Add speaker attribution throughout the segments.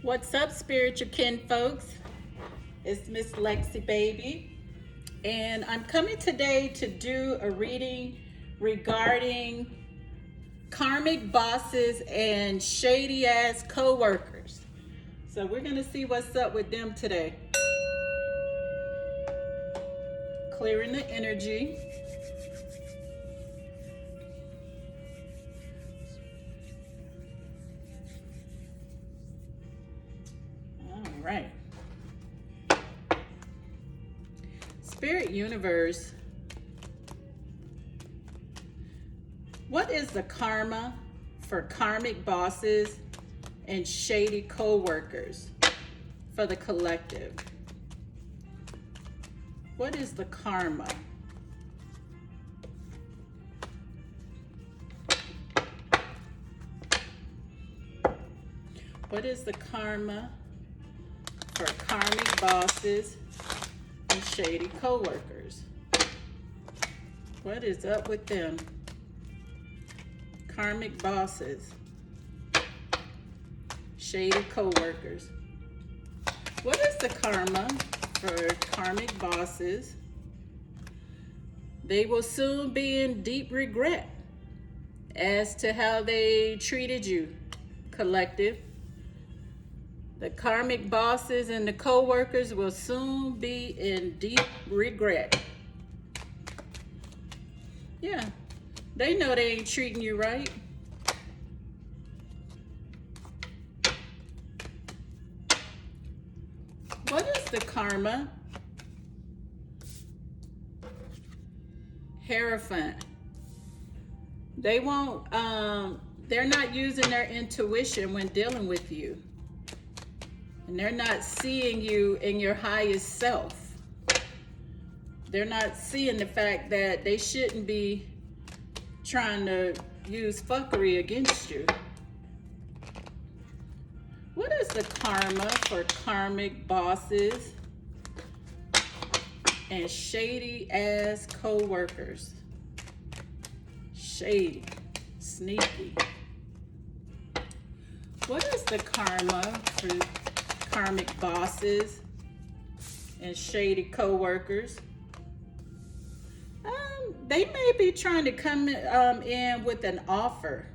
Speaker 1: What's up, spiritual kin folks? It's MsLexiBaby, and I'm coming today to do a reading regarding karmic bosses and shady ass co-workers. So we're gonna see what's up with them today. Clearing the energy. Right. Spirit universe, what is the karma for karmic bosses and shady co-workers for the collective? What is the karma? What is the karma for karmic bosses and shady co-workers? What is up with them? Karmic bosses, shady co-workers. What is the karma for karmic bosses? They will soon be in deep regret as to how they treated you, collective. The karmic bosses and the co-workers will soon be in deep regret. Yeah, they know they ain't treating you right. What is the karma? Hierophant. They won't, they're not using their intuition when dealing with you. And they're not seeing you in your highest self. They're not seeing the fact that they shouldn't be trying to use fuckery against you. What is the karma for karmic bosses and shady ass co-workers? Shady, sneaky. What is the karma for karmic bosses and shady co-workers? They may be trying to come in with an offer,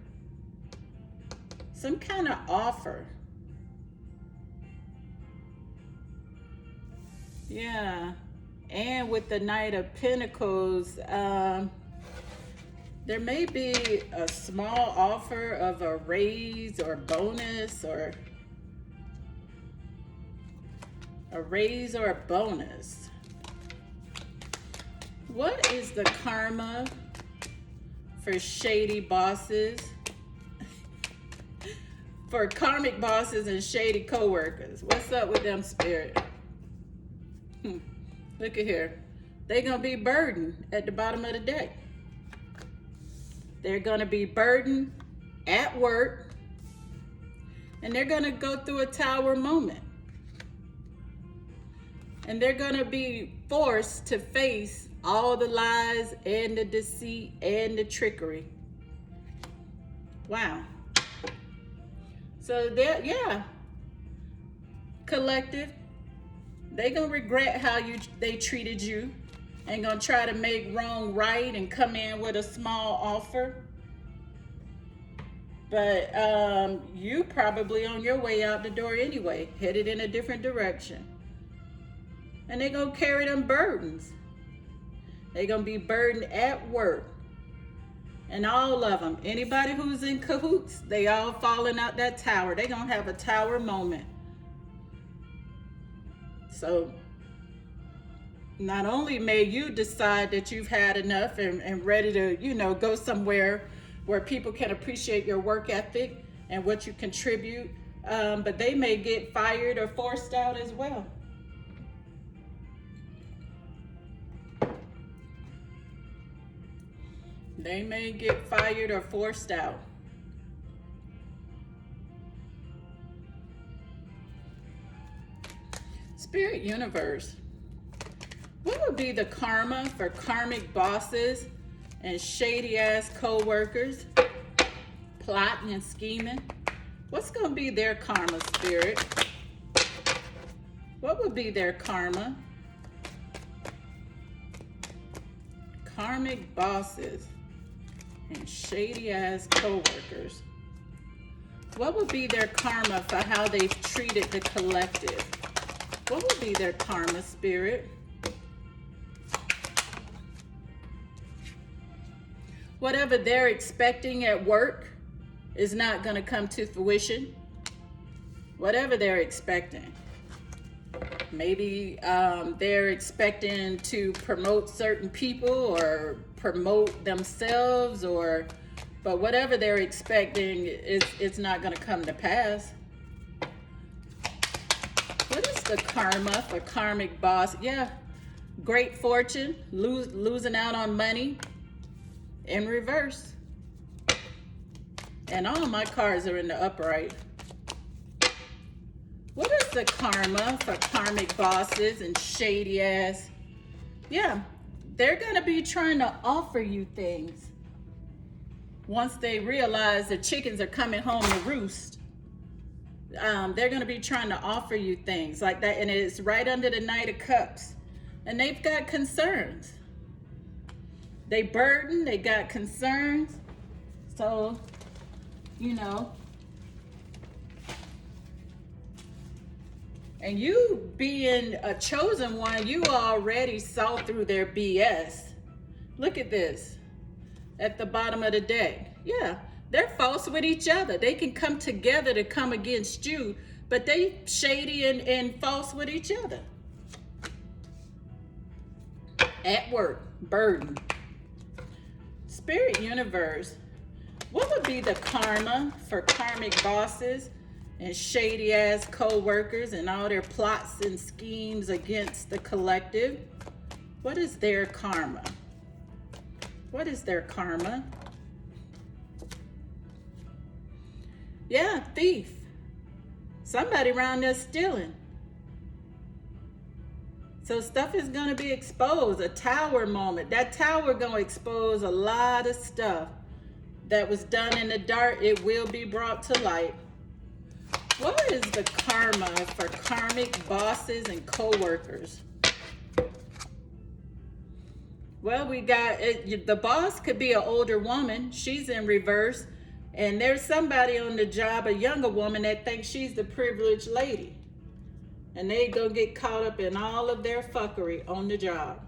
Speaker 1: some kind of offer. Yeah, and with the Knight of Pentacles, there may be a small offer of a raise or bonus, or a raise or a bonus. What is the karma for shady bosses, for karmic bosses and shady co-workers? What's up with them, spirit? Look at here. They're gonna be burdened at the bottom of the deck. They're gonna be burdened at work, and they're gonna go through a tower moment. And they're gonna be forced to face all the lies and the deceit and the trickery. Wow. So yeah, collective, they gonna regret how they treated you and gonna try to make wrong right and come in with a small offer. But you probably on your way out the door anyway, headed in a different direction. And they're gonna carry them burdens. They're gonna be burdened at work. And all of them, anybody who's in cahoots, they all falling out that tower. They're gonna have a tower moment. So not only may you decide that you've had enough and ready to, go somewhere where people can appreciate your work ethic and what you contribute, but they may get fired or forced out as well. They may get fired or forced out. Spirit universe, what would be the karma for karmic bosses and shady ass co-workers plotting and scheming What's going to be their karma, Spirit? What would be their karma? Karmic bosses and shady ass co-workers. What would be their karma for how they've treated the collective? What would be their karma, Spirit? Whatever they're expecting at work is not going to come to fruition. Whatever they're expecting. Maybe they're expecting to promote certain people or promote themselves, but whatever they're expecting, it's not going to come to pass. What is the karma for karmic boss? Yeah, great fortune, losing out on money in reverse. And all my cards are in the upright. What is the karma for karmic bosses and shady ass? Yeah, they're going to be trying to offer you things. Once they realize the chickens are coming home to roost, they're going to be trying to offer you things like that. And it's right under the Knight of Cups. And they've got concerns. They burden, they got concerns. So, you know. And you being a chosen one, you already saw through their BS. Look at this at the bottom of the deck. Yeah, they're false with each other. They can come together to come against you, but they shady and false with each other. At work, burden. Spirit universe, what would be the karma for karmic bosses and shady ass co-workers and all their plots and schemes against the collective? What is their karma? What is their karma? Yeah, thief. Somebody around there stealing. So stuff is going to be exposed. A tower moment. That tower going to expose a lot of stuff that was done in the dark. It will be brought to light. What is the karma for karmic bosses and co-workers? Well, we got it. The boss could be an older woman. She's in reverse. And there's somebody on the job, a younger woman, that thinks she's the privileged lady. And they go get caught up in all of their fuckery on the job.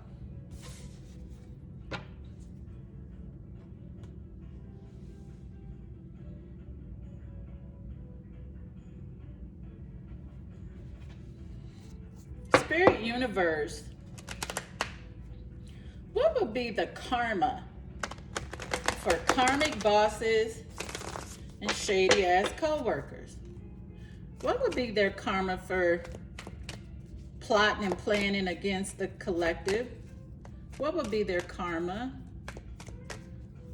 Speaker 1: Spirit universe, what would be the karma for karmic bosses and shady ass co-workers? What would be their karma for plotting and planning against the collective? What would be their karma?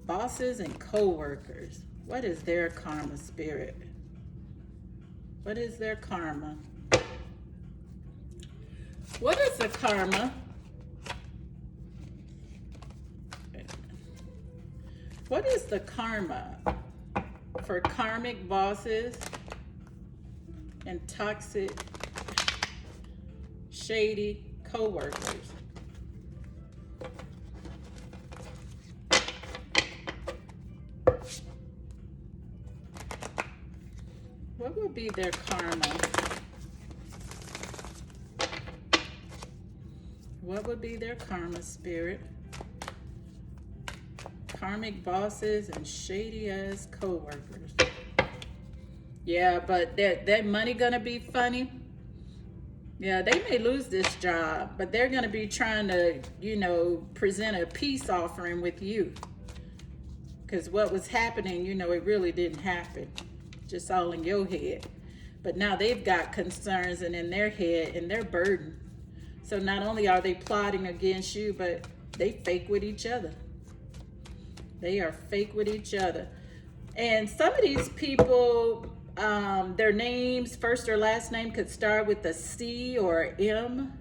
Speaker 1: Bosses and co-workers, what is their karma, Spirit? What is their karma? What is the karma? What is the karma for karmic bosses and toxic, shady co-workers? What would be their karma? What would be their karma, Spirit? Karmic bosses and shady ass co-workers. Yeah, but that money gonna be funny. Yeah, they may lose this job, but they're gonna be trying to, you know, present a peace offering with you. Because what was happening, you know, it really didn't happen. Just all in your head. But now they've got concerns and in their head and their burden. So not only are they plotting against you, but they fake with each other. They are fake with each other. And some of these people, their names, first or last name, could start with a C or an M.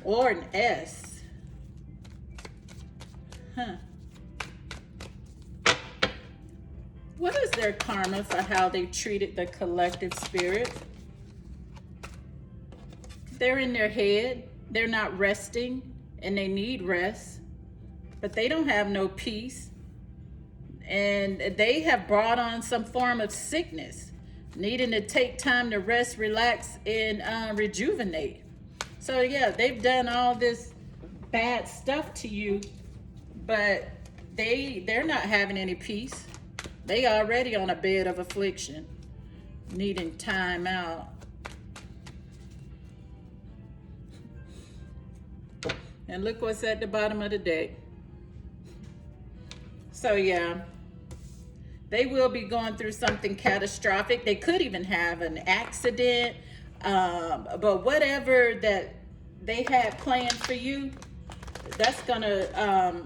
Speaker 1: Or an S. Huh. is their karma for how they treated the collective spirit? They're in their head. They're not resting, and they need rest, but they don't have no peace. And they have brought on some form of sickness, needing to take time to rest, relax, and rejuvenate. So yeah, they've done all this bad stuff to you, but they're not having any peace. They already on a bed of affliction, needing time out. And look what's at the bottom of the deck. So yeah, they will be going through something catastrophic. They could even have an accident. But whatever that they had planned for you, that's gonna,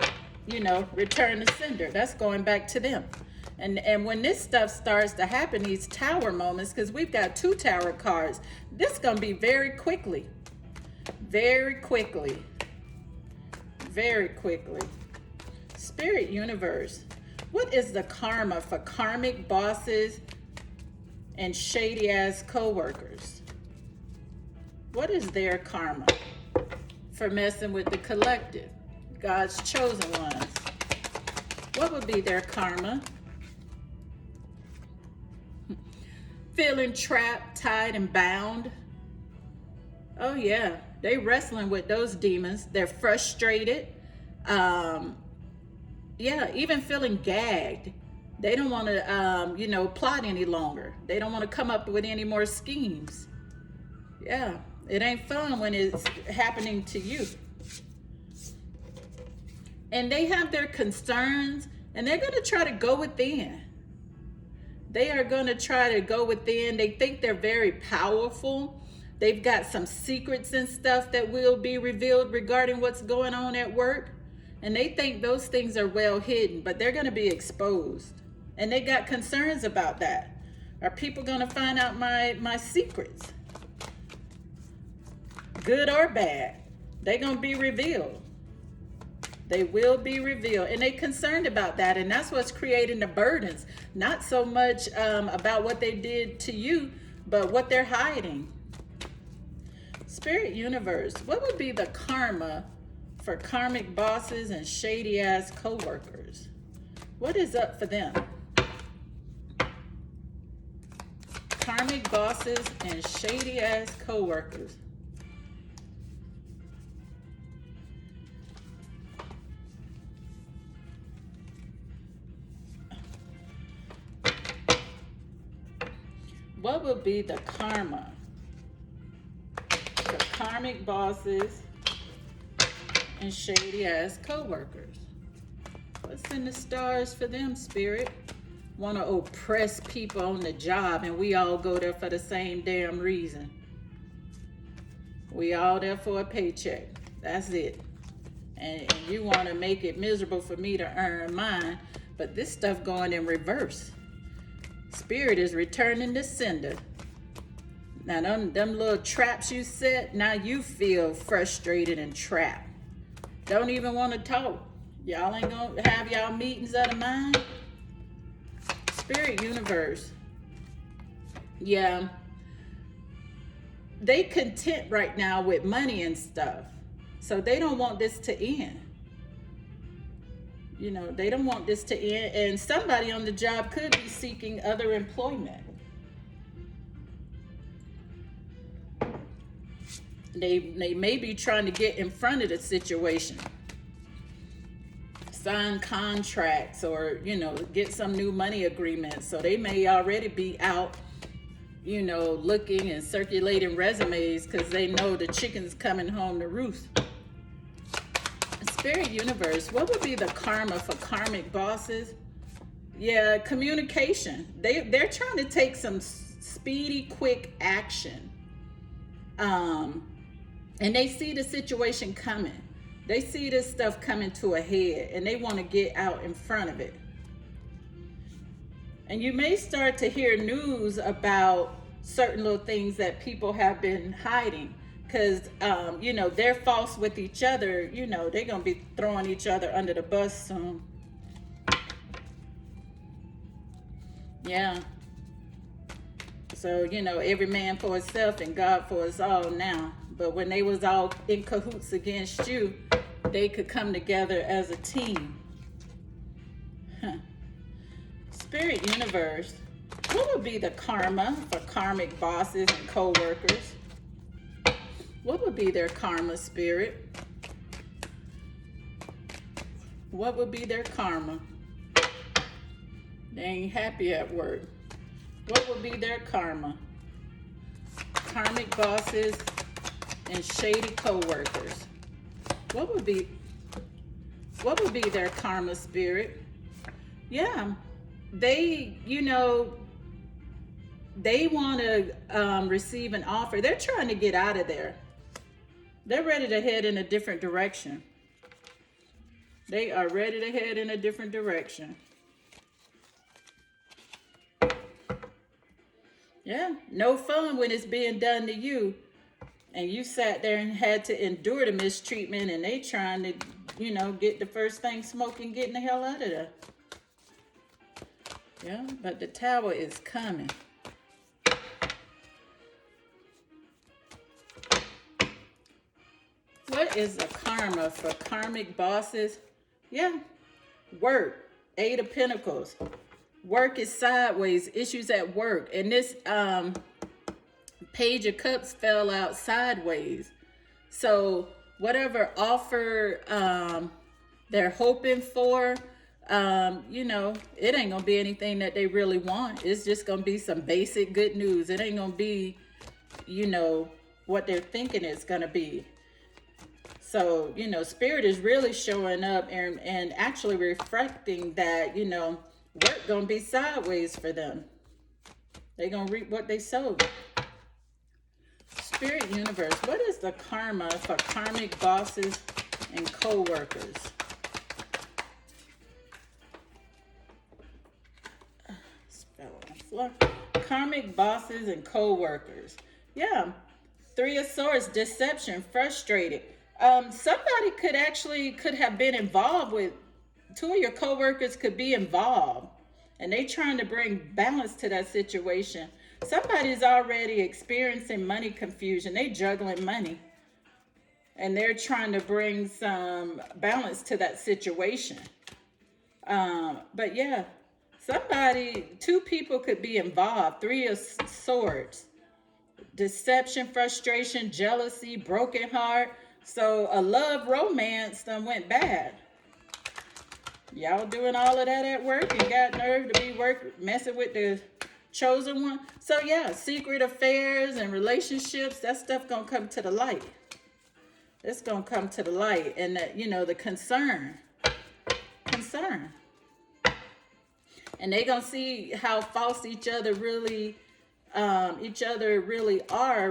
Speaker 1: return to sender. That's going back to them. And when this stuff starts to happen, these tower moments, because we've got 2 tower cards, this is gonna be very quickly. Very quickly. Very quickly. Spirit universe, what is the karma for karmic bosses and shady ass co-workers? What is their karma for messing with the collective, God's chosen ones? What would be their karma? Feeling trapped, tied, and bound. Oh yeah, they wrestling with those demons. They're frustrated. Yeah, even feeling gagged. They don't want to, plot any longer. They don't want to come up with any more schemes. Yeah, it ain't fun when it's happening to you. And they have their concerns, and they're going to try to go within. They are going to try to go within. They think they're very powerful. They've got some secrets and stuff that will be revealed regarding what's going on at work. And they think those things are well hidden, but they're going to be exposed. And they got concerns about that. Are people going to find out my secrets? Good or bad, they're going to be revealed. They will be revealed. And they're concerned about that. And that's what's creating the burdens. Not so much about what they did to you, but what they're hiding. Spirit universe, what would be the karma for karmic bosses and shady ass co-workers? What is up for them? Karmic bosses and shady ass co-workers. What would be the karma for karmic bosses and shady ass co-workers? What's in the stars for them, Spirit? Want to oppress people on the job, and we all go there for the same damn reason. We all there for a paycheck. That's it. And you want to make it miserable for me to earn mine, but this stuff going in reverse. Spirit is returning to sender. Now them little traps you set, now you feel frustrated and trapped. Don't even want to talk. Y'all ain't gonna have y'all meetings of the mind. Spirit universe. Yeah. They content right now with money and stuff. So they don't want this to end. They don't want this to end. And somebody on the job could be seeking other employment. They may be trying to get in front of the situation. Sign contracts or, get some new money agreements. So they may already be out, looking and circulating resumes because they know the chicken's coming home to roost. Spirit universe, what would be the karma for karmic bosses? Yeah, communication. They're trying to take some speedy, quick action. And they see the situation coming. They see this stuff coming to a head, and they want to get out in front of it. And you may start to hear news about certain little things that people have been hiding. Because, they're false with each other. They're going to be throwing each other under the bus soon. Yeah. So, you know, every man for himself and God for us all now. But when they was all in cahoots against you, they could come together as a team. Huh. Spirit universe, what would be the karma for karmic bosses and co-workers? What would be their karma, spirit? What would be their karma? They ain't happy at work. What would be their karma? Karmic bosses and shady co-workers. What would be their karma, spirit? Yeah, they, you know, they want to receive an offer. They're trying to get out of there. They're ready to head in a different direction. They are ready to head in a different direction. Yeah, no fun when it's being done to you. And you sat there and had to endure the mistreatment, and they trying to, you know, get the first thing smoking, getting the hell out of there. Yeah, but the tower is coming. What is the karma for karmic bosses? Yeah, work, 8 of Pentacles. Work is sideways, issues at work. And this Page of Cups fell out sideways. So whatever offer they're hoping for, you know, it ain't gonna be anything that they really want. It's just gonna be some basic good news. It ain't gonna be, you know, what they're thinking it's gonna be. So, you know, spirit is really showing up and actually reflecting that, you know, work gonna be sideways for them. They're gonna reap what they sowed. Spirit universe, what is the karma for karmic bosses and co-workers? Spell on the floor. Karmic bosses and co-workers. Yeah. 3 of Swords, deception, frustrated. Somebody could have been involved with, 2 of your co-workers could be involved, and they trying to bring balance to that situation. Somebody's already experiencing money confusion. They juggling money, and they're trying to bring some balance to that situation. But yeah, 2 people could be involved. 3 of Swords, deception, frustration, jealousy, broken heart. So a love romance done went bad. Y'all doing all of that at work and got nerve to be messing with the chosen one. So yeah, secret affairs and relationships, that stuff gonna come to the light. It's gonna come to the light. And that, you know, the concern. And they gonna see how false each other really are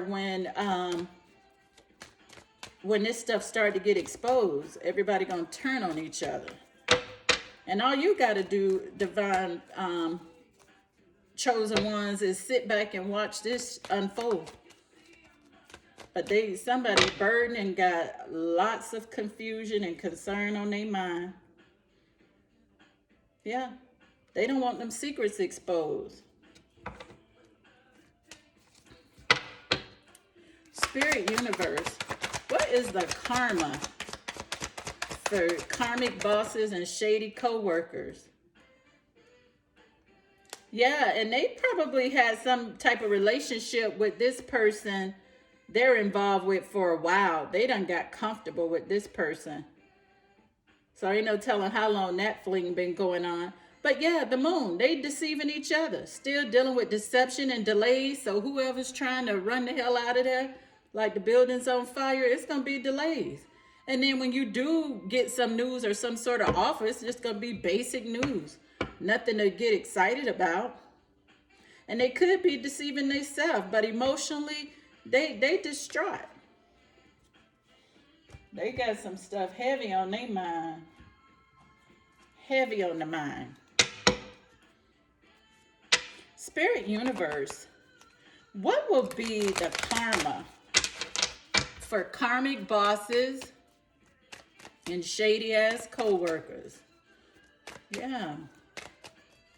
Speaker 1: when this stuff started to get exposed. Everybody gonna turn on each other. And all you gotta do, divine chosen ones, is sit back and watch this unfold. But somebody burdened and got lots of confusion and concern on their mind. Yeah, they don't want them secrets exposed. Spirit universe, what is the karma for karmic bosses and shady co-workers? Yeah, and they probably had some type of relationship with this person they're involved with for a while. They done got comfortable with this person. So ain't no telling how long that fling been going on. But yeah, the moon, they deceiving each other. Still dealing with deception and delays. So whoever's trying to run the hell out of there, like the building's on fire, it's going to be delays. And then when you do get some news or some sort of offer, it's just going to be basic news. Nothing to get excited about. And they could be deceiving themselves, but emotionally, they distraught. They got some stuff heavy on their mind. Heavy on the mind. Spirit universe, what will be the karma for karmic bosses and shady ass co-workers? Yeah.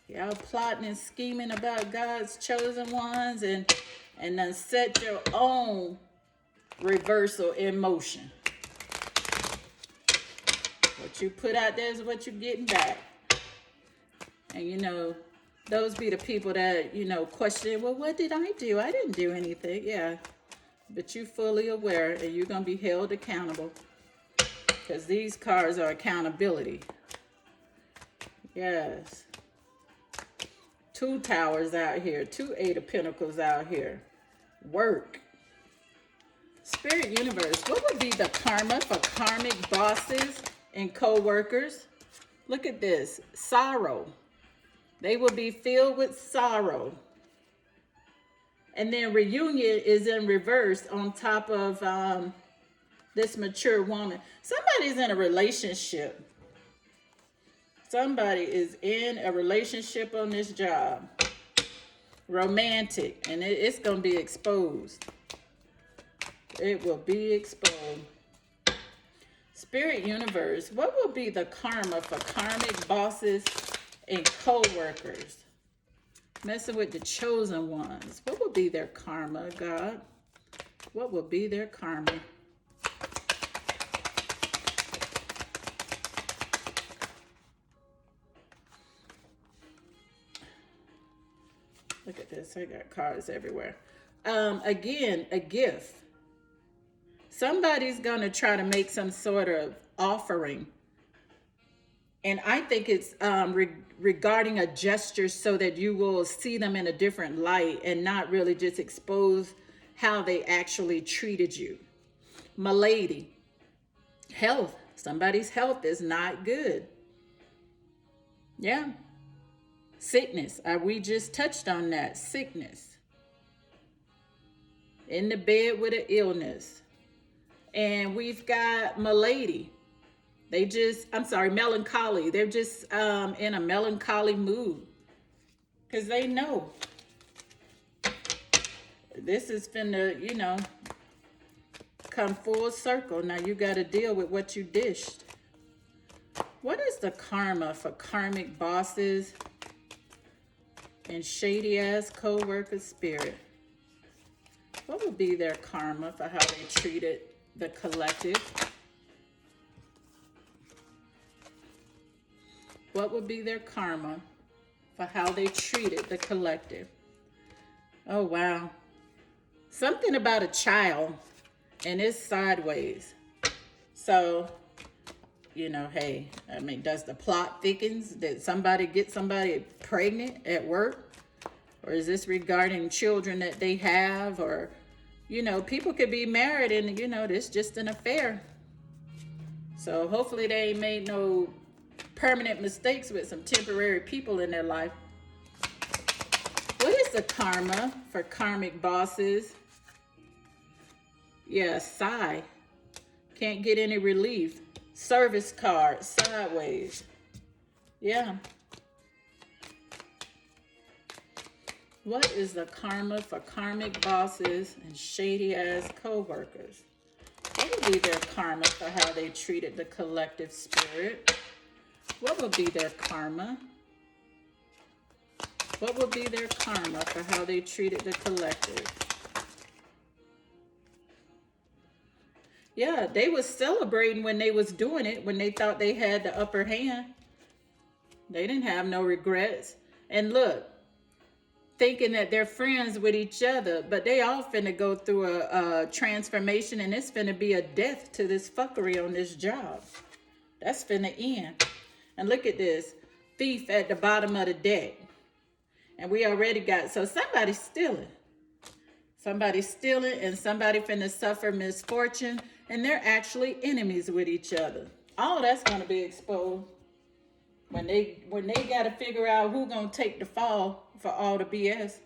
Speaker 1: Y'all plotting and scheming about God's chosen ones and then set your own reversal in motion. What you put out there is what you're getting back. And you know, those be the people that, you know, question, well, what did I do? I didn't do anything. Yeah, but you fully aware and you're going to be held accountable. Because these cards are accountability. Yes. 2 towers out here. 2 8 of pentacles out here. Work. Spirit universe. What would be the karma for karmic bosses and co-workers? Look at this. Sorrow. They will be filled with sorrow. And then reunion is in reverse on top of this mature woman. Somebody's in a relationship. Somebody is in a relationship on this job. Romantic. And it's going to be exposed. It will be exposed. Spirit universe. What will be the karma for karmic bosses and co-workers? Messing with the chosen ones. What will be their karma, God? What will be their karma? Look at this. I got cards everywhere. Again, a gift. Somebody's going to try to make some sort of offering. And I think it's regarding a gesture so that you will see them in a different light and not really just expose how they actually treated you. Milady. Health. Somebody's health is not good. Yeah. Sickness. We just touched on that. Sickness. In the bed with an illness. And we've got Milady. Melancholy. They're just in a melancholy mood. Because they know. This is finna, you know, come full circle. Now you got to deal with what you dished. What is the karma for karmic bosses and shady ass co-worker spirit? What would be their karma for how they treated the collective? What would be their karma for how they treated the collective? Oh, wow. Something about a child, and it's sideways. So, you know, hey, I mean, does the plot thickens? Did somebody get somebody pregnant at work? Or is this regarding children that they have? Or, you know, people could be married and, you know, this just an affair. So hopefully they ain't made no permanent mistakes with some temporary people in their life. What is the karma for karmic bosses? Yeah, sigh. Can't get any relief. Service card, sideways. Yeah. What is the karma for karmic bosses and shady ass co-workers? What would be their karma for how they treated the collective spirit? What would be their karma? What would be their karma for how they treated the collective? Yeah, they was celebrating when they was doing it, when they thought they had the upper hand. They didn't have no regrets. And look, thinking that they're friends with each other, but they all finna go through a transformation, and it's finna be a death to this fuckery on this job. That's finna end. And look at this, thief at the bottom of the deck. And we already got, so somebody's stealing. Somebody's stealing, and somebody finna suffer misfortune, and they're actually enemies with each other. All that's gonna be exposed when they gotta figure out who's gonna take the fall for all the BS.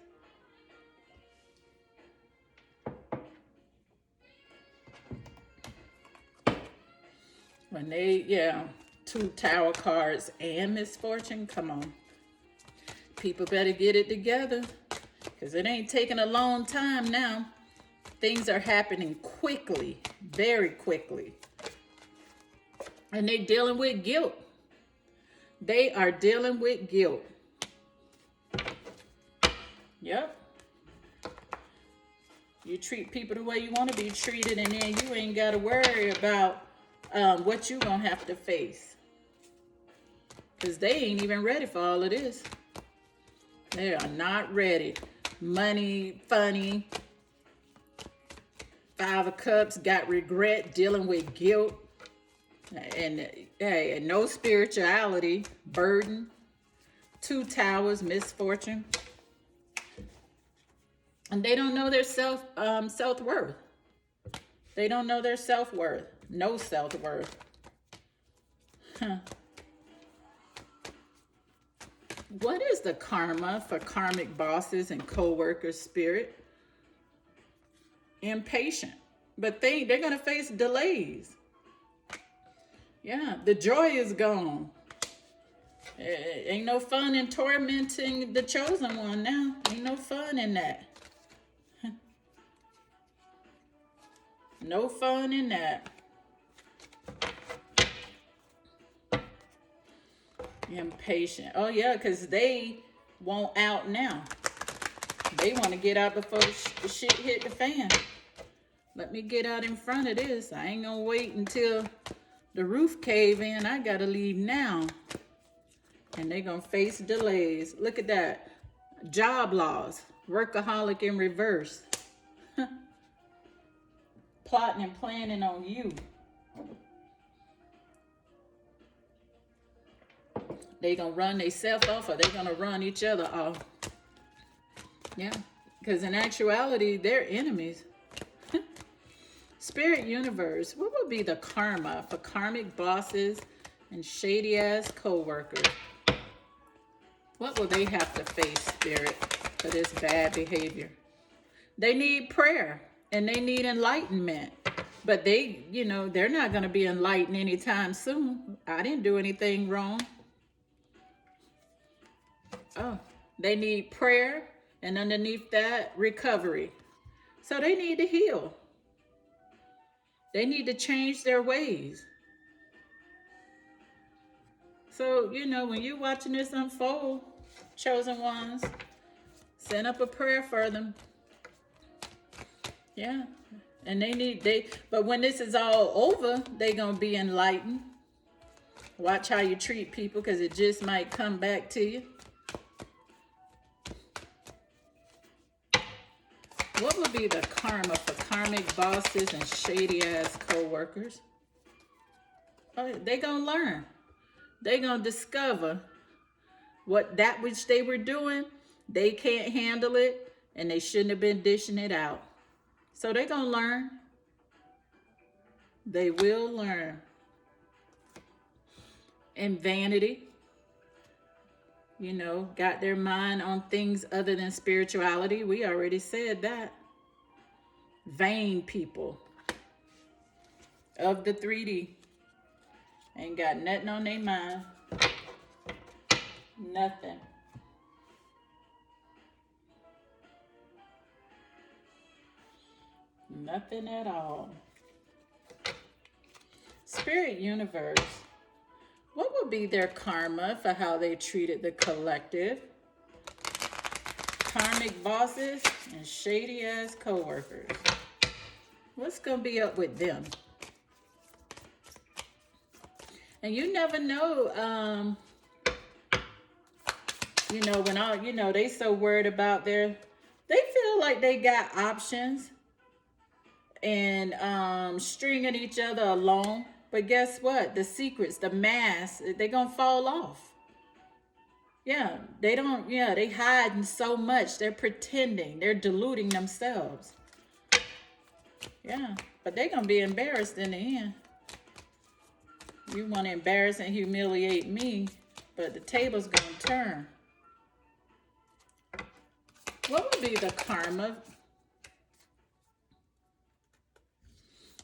Speaker 1: When they, yeah, 2 tower cards and misfortune, come on. People better get it together, because it ain't taking a long time now. Things are happening quickly, very quickly. And they're dealing with guilt. They are dealing with guilt. Yep. You treat people the way you want to be treated, and then you ain't got to worry about what you gonna have to face. Because they ain't even ready for all of this. They are not ready. Money, funny. Five of Cups, got regret, dealing with guilt. And hey, no spirituality, burden. Two Towers, misfortune. And they don't know their self-worth. They don't know their self-worth. No self-worth. Huh. What is the karma for karmic bosses and co-workers spirit? Impatient. But they're going to face delays. Yeah, the joy is gone. Ain't no fun in tormenting the chosen one now. Ain't no fun in that. No fun in that. Impatient. Oh, yeah, because they want out now. They want to get out before the shit hit the fan. Let me get out in front of this. I ain't going to wait until the roof cave in. I got to leave now. And they're going to face delays. Look at that. Job loss. Workaholic in reverse. Plotting and planning on you. They gonna run themselves off, or they gonna run each other off. Yeah, because in actuality, they're enemies. Spirit universe, what would be the karma for karmic bosses and shady ass co-workers? What will they have to face, spirit, for this bad behavior? They need prayer. And they need enlightenment. But they, they're not going to be enlightened anytime soon. I didn't do anything wrong. Oh, they need prayer. And underneath that, recovery. So they need to heal. They need to change their ways. So, when you're watching this unfold, chosen ones, send up a prayer for them. Yeah. And but when this is all over, they gonna be enlightened. Watch how you treat people, because it just might come back to you. What would be the karma for karmic bosses and shady ass co-workers? Oh, they gonna learn. They gonna discover that which they were doing, they can't handle it, and they shouldn't have been dishing it out. So they're going to learn. They will learn. And vanity. Got their mind on things other than spirituality. We already said that. Vain people of the 3D. Ain't got nothing on their mind. Nothing. Nothing at all. Spirit universe, what would be their karma for how they treated the collective? Karmic bosses and shady ass co-workers. What's going to be up with them? And you never know, when all, they so worried about they feel like they got options and stringing each other along. But guess what? The secrets, the masks, they're going to fall off. Yeah, they hiding so much. They're pretending. They're deluding themselves. Yeah, but they're going to be embarrassed in the end. You want to embarrass and humiliate me, but the table's going to turn. What would be the karma?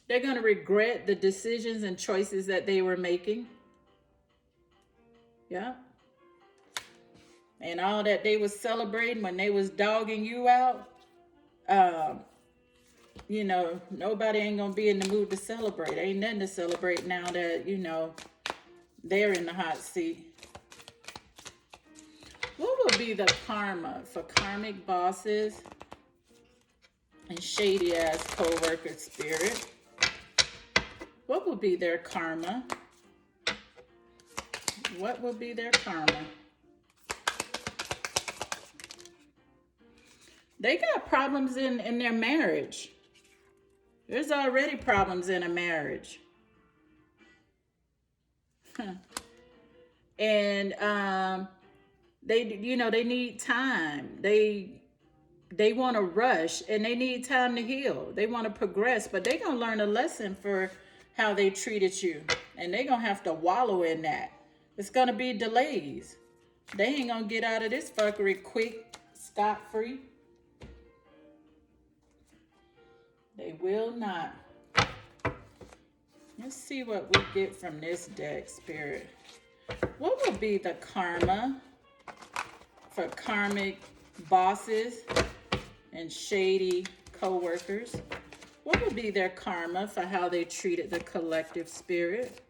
Speaker 1: They're going to regret the decisions and choices that they were making. Yeah. And all that they was celebrating when they was dogging you out. Nobody ain't going to be in the mood to celebrate. Ain't nothing to celebrate now that, they're in the hot seat. What will be the karma for karmic bosses and shady ass co-worker spirit? What will be their karma? What will be their karma? They got problems in their marriage. There's already problems in a marriage. And they need time. They want to rush and they need time to heal. They want to progress, but they're going to learn a lesson for how they treated you. And they're going to have to wallow in that. It's going to be delays. They ain't going to get out of this fuckery quick, scot-free. They will not. Let's see what we get from this deck, Spirit. What will be the karma for karmic bosses and shady co-workers? What will be their karma for how they treated the collective, Spirit?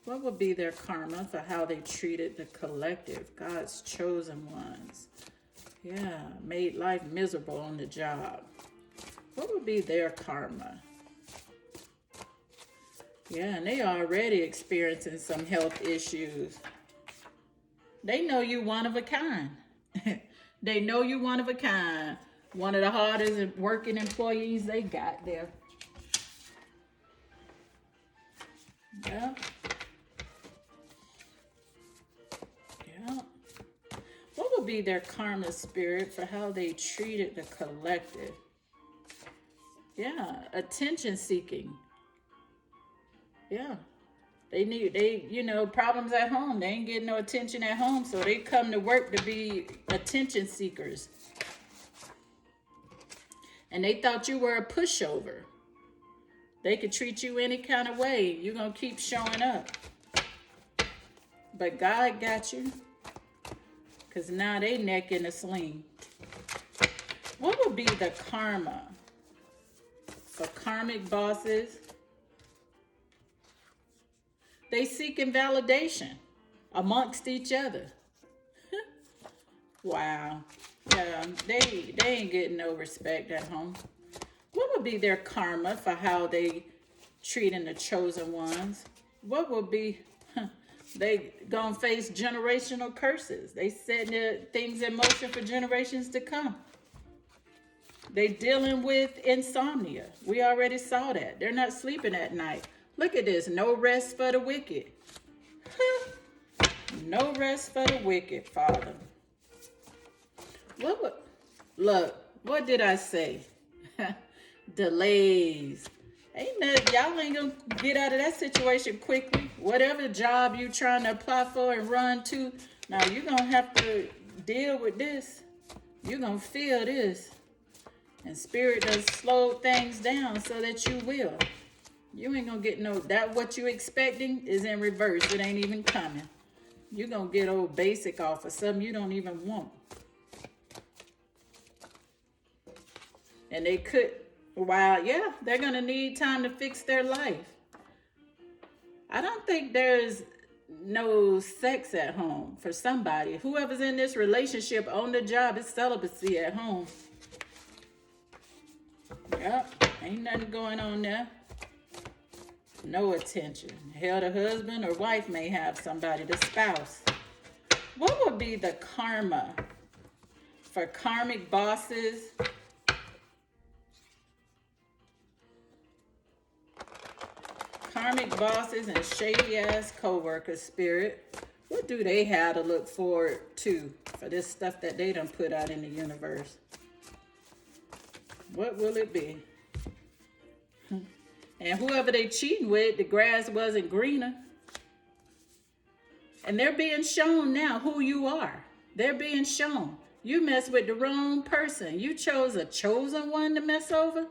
Speaker 1: What will be their karma for how they treated the collective, God's chosen ones? Yeah, made life miserable on the job. What would be their karma? Yeah, and they are already experiencing some health issues. They know you one of a kind. They know you one of a kind. One of the hardest working employees they got there. Yeah. Yeah. What would be their karma, Spirit, for how they treated the collective? Yeah, attention seeking. Yeah. Problems at home. They ain't getting no attention at home, so they come to work to be attention seekers. And they thought you were a pushover. They could treat you any kind of way. You're going to keep showing up. But God got you. Because now they neck in a sling. What would be the karma for karmic bosses? They seeking validation amongst each other. Wow. Yeah, they ain't getting no respect at home. What would be their karma for how they treating the chosen ones? What would be, they gonna face generational curses. They setting their things in motion for generations to come. They dealing with insomnia. We already saw that. They're not sleeping at night. Look at this. No rest for the wicked. No rest for the wicked, Father. What did I say? Delays. Y'all ain't gonna get out of that situation quickly. Whatever job you trying to apply for and run to, now you're gonna have to deal with this. You're gonna feel this. And Spirit does slow things down so that you will. You ain't gonna get what you expecting is in reverse. It ain't even coming. You're gonna get old basic off of something you don't even want. And they could, they're gonna need time to fix their life. I don't think there's no sex at home for somebody. Whoever's in this relationship on the job is celibacy at home. Yep, ain't nothing going on there. No attention. Hell, the husband or wife may have somebody, the spouse. What would be the karma for karmic bosses? Karmic bosses and shady ass co-workers, Spirit. What do they have to look forward to for this stuff that they done put out in the universe? What will it be? And whoever they cheating with, the grass wasn't greener. And they're being shown now who you are. They're being shown. You mess with the wrong person. You chose a chosen one to mess over.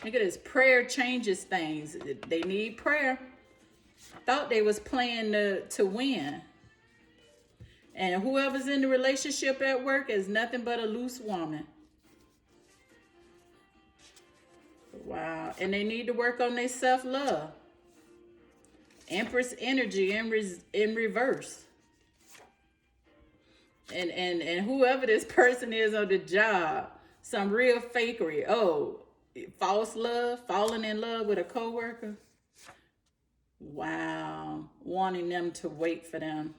Speaker 1: Look at this. Prayer changes things. They need prayer. Thought they was playing to win. And whoever's in the relationship at work is nothing but a loose woman. Wow. And they need to work on their self-love. Empress energy in reverse. And whoever this person is on the job, some real fakery. Oh, false love, falling in love with a coworker. Wow, wanting them to wait for them.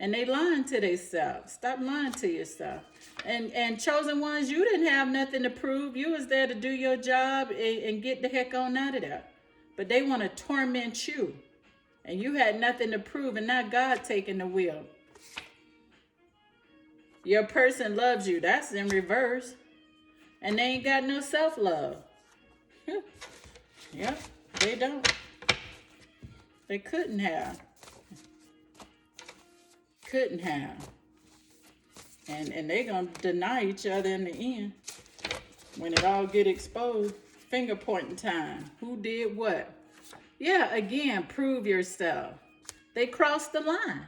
Speaker 1: And they lying to themselves. Stop lying to yourself. And chosen ones, you didn't have nothing to prove. You was there to do your job and get the heck on out of there. But they want to torment you. And you had nothing to prove, and now God taking the wheel. Your person loves you. That's in reverse. And they ain't got no self-love. Yep, they don't. They couldn't have. Couldn't have. And they gonna deny each other in the end. When it all get exposed. Finger pointing time. Who did what? Yeah, again, prove yourself. They crossed the line.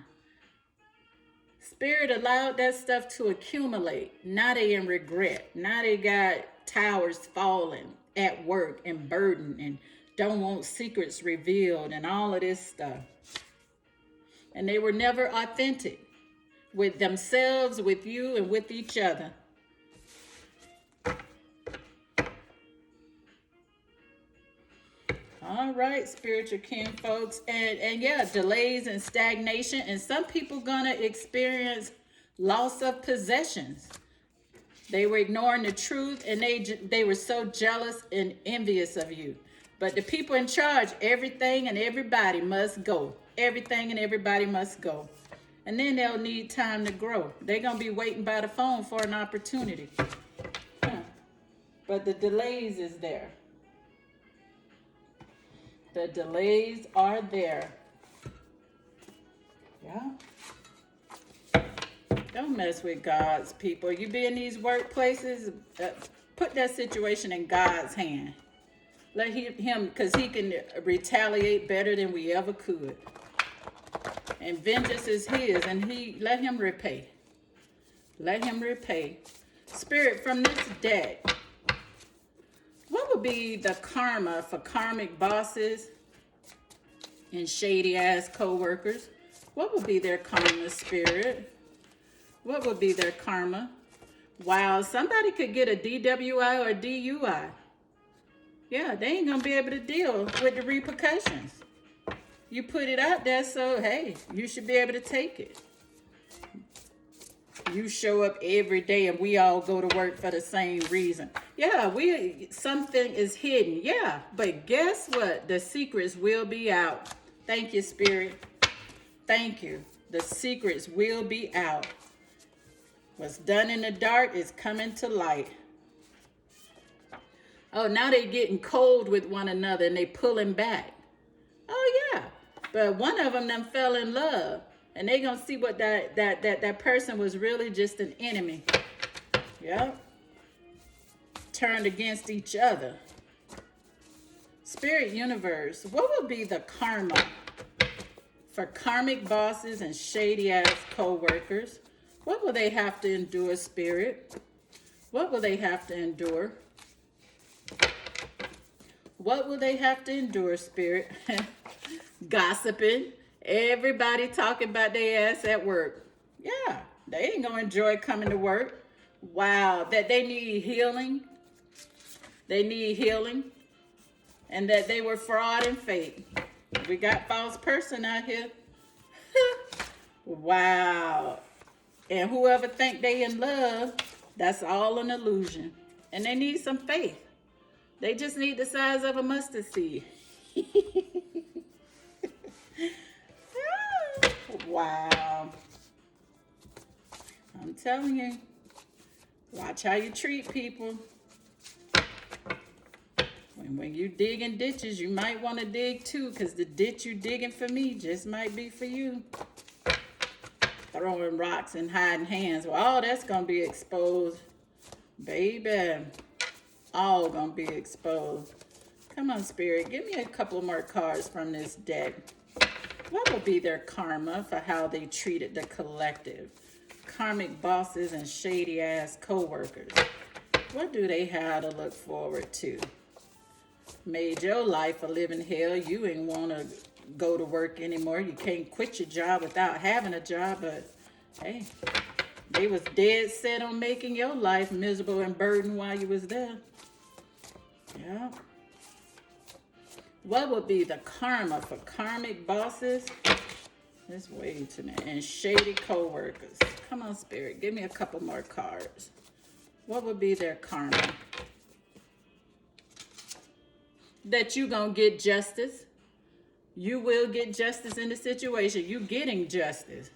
Speaker 1: Spirit allowed that stuff to accumulate. Now they in regret. Now they got towers falling at work and burden and don't want secrets revealed and all of this stuff. And they were never authentic with themselves, with you, and with each other. All right, spiritual kin folks. And yeah, delays and stagnation. And some people gonna experience loss of possessions. They were ignoring the truth, and they were so jealous and envious of you. But the people in charge, everything and everybody must go. Everything and everybody must go. And then they'll need time to grow. They're gonna be waiting by the phone for an opportunity. But the delays is there. The delays are there. Yeah. Don't mess with God's people. You be in these workplaces, put that situation in God's hand. Let him, because he can retaliate better than we ever could. And vengeance is his, and let him repay. Let him repay. Spirit, from this deck, what would be the karma for karmic bosses and shady ass co-workers? What would be their karma, Spirit? What would be their karma? Wow, somebody could get a DWI or a DUI. Yeah, they ain't gonna be able to deal with the repercussions. You put it out there, so hey, you should be able to take it. You show up every day and we all go to work for the same reason. Yeah, something is hidden. Yeah, but guess what? The secrets will be out. Thank you, Spirit. Thank you. The secrets will be out. What's done in the dark is coming to light. Oh, now they getting cold with one another and they pulling back. Oh, yeah. But one of them fell in love. And they gonna see what that person was really just an enemy. Yep. Turned against each other. Spirit universe, what would be the karma for karmic bosses and shady ass co-workers? What will they have to endure, Spirit? What will they have to endure? What will they have to endure, Spirit? Gossiping. Everybody talking about their ass at work. Yeah, they ain't gonna enjoy coming to work. Wow, that they need healing. They need healing. And that they were fraud and fake. We got false person out here. Wow. And whoever think they in love, that's all an illusion. And they need some faith. They just need the size of a mustard seed. Wow. I'm telling you, watch how you treat people. When you dig in ditches, you might want to dig too, because the ditch you digging for me just might be for you. Throwing rocks and hiding hands. Well, all that's going to be exposed. Baby. All going to be exposed. Come on, Spirit. Give me a couple more cards from this deck. What will be their karma for how they treated the collective? Karmic bosses and shady ass co-workers. What do they have to look forward to? Made your life a living hell. You ain't want to go to work anymore. You can't quit your job without having a job, but Hey, they was dead set on making your life miserable and burdened while you was there. Yeah. What would be the karma for karmic bosses? It's way too many. And shady co-workers. Come on, Spirit. Give me a couple more cards. What would be their karma? That you gonna get justice. You will get justice in the situation. You getting justice.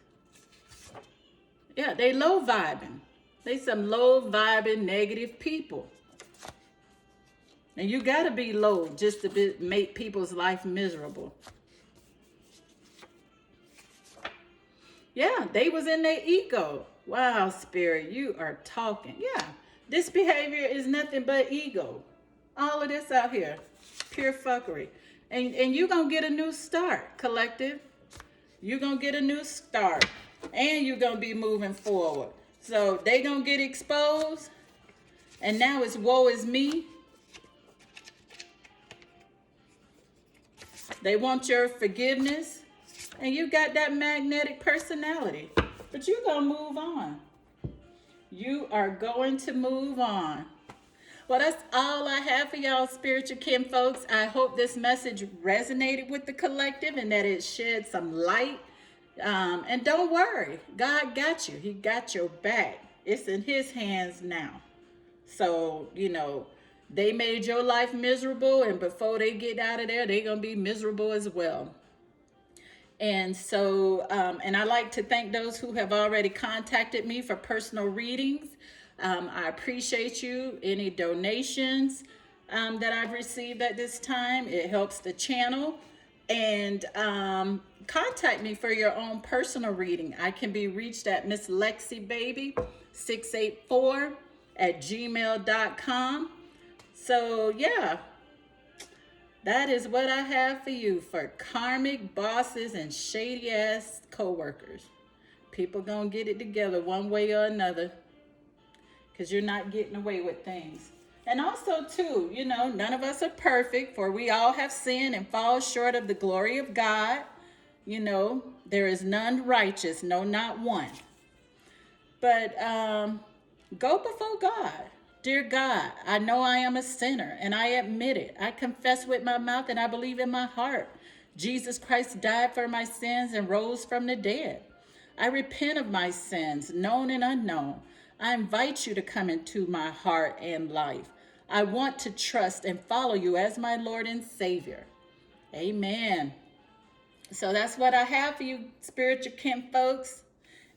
Speaker 1: Yeah, they low vibing. They some low vibing negative people. And you gotta be low just to make people's life miserable. Yeah, they was in their ego. Wow, Spirit, you are talking. Yeah, this behavior is nothing but ego. All of this out here, pure fuckery. And you're going to get a new start, collective. You're going to get a new start. And you're going to be moving forward. So they going to get exposed. And now it's woe is me. They want your forgiveness. And you got that magnetic personality. But you're going to move on. You are going to move on. Well, that's all I have for y'all, spiritual kin folks. I hope this message resonated with the collective and that it shed some light. And don't worry. God got you. He got your back. It's in his hands now. So, you know, they made your life miserable. And before they get out of there, they're going to be miserable as well. And so, and I like to thank those who have already contacted me for personal readings. I appreciate you. Any donations that I've received at this time, it helps the channel. And contact me for your own personal reading. I can be reached at MsLexiBaby 684 at gmail.com. So yeah, that is what I have for you for karmic bosses and shady ass co-workers. People gonna get it together one way or another, because you're not getting away with things. And also too, you know, none of us are perfect, for we all have sinned and fall short of the glory of God. You know, there is none righteous, no, not one. But go before God. Dear God, I know I am a sinner and I admit it. I confess with my mouth and I believe in my heart. Jesus Christ died for my sins and rose from the dead. I repent of my sins, known and unknown. I invite you to come into my heart and life. I want to trust and follow you as my Lord and Savior. Amen. So that's what I have for you, spiritual kin folks.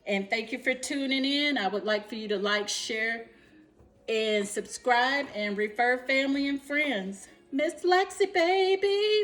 Speaker 1: And thank you for tuning in. I would like for you to like, share, and subscribe and refer family and friends. MsLexiBaby.